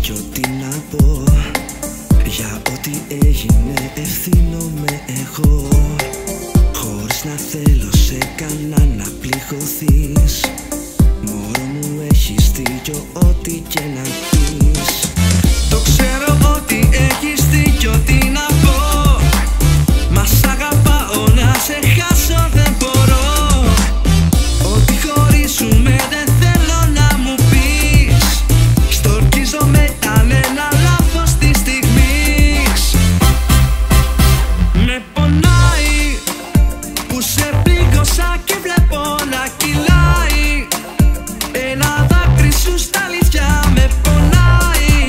στοιχείο τι να πω. Για ό,τι έγινε ευθύνομαι εγώ, χωρίς να θέλω σε κανένα να πληγωθείς. Μωρό μου έχεις δίκιο ό,τι και να πεις. Το ξέρω ότι έχεις δίκιο τι να πω. Μα σ' αγαπάω, να σε χάσω δεν μπορώ. Ότι χωρίσουμε δεν θέλω να μου πεις. Στορκίζομαι ήταν ένα λάθος της στιγμής. Με πονάει που σε πλήγωσα και βλέπω να κυλάει ένα δάκρυ σου στα αλήθεια. Με πονάει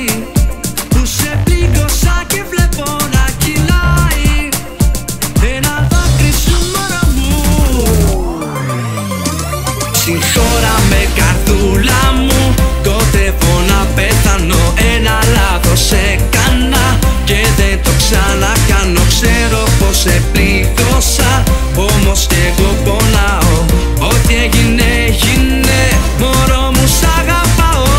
που σε πλήγωσα και βλέπω να κυλάει ένα δάκρυ σου μωρό μου. Συγχώρα με καρδούλα μου, κοντεύω να πεθάνω. Ένα λάθος έκανα και δεν το ξανακάνω. Ξέρω πως σε πλήγωσα, όμως κι εγώ πονάω. Ό,τι έγινε έγινε, μωρό μου σ' αγαπάω.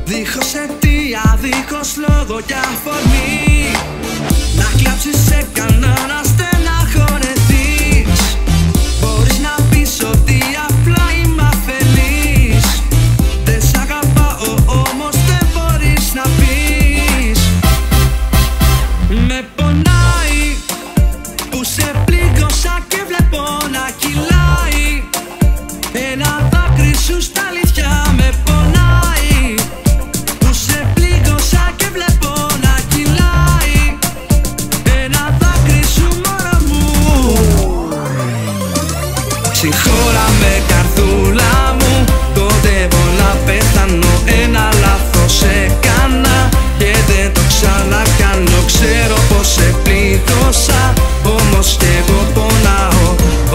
Δίχως αιτία, δίχως λόγο κι αφορμή, να κλάψεις σε κανένα στεναχωρεθείς. Μπορείς να πεις ότι απλά είμαι αφελής. Δεν σ' αγαπάω όμως δεν μπορείς να πεις. Με πονάει που σε πλήγωσα και βλέπω να κυλάει ένα δάκρυ σου στα αλήθεια. Με πονάει που σε πλήγωσα και βλέπω να κυλάει ένα δάκρυ σου μωρό μου. Συγχώρα με καρδούλα μου, κοντεύω να πεθάνω. Ένα λάθος έκανα και δεν το ξανακάνω. Ξέρω πως σε πλήγωσα, όμως κι εγώ πονάω.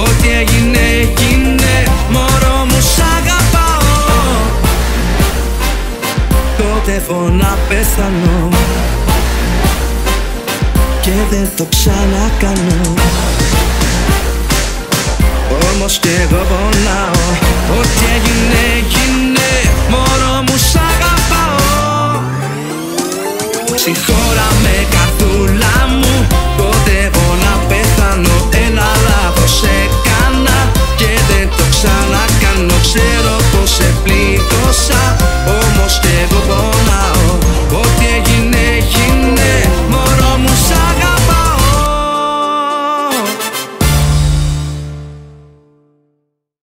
Ό,τι έγινε έγινε, μωρό μου σ' αγαπάω. Κοντεύω να πεθάνω και δεν το ξανακάνω. Όμως κι εγώ πονάω. Ό,τι έγινε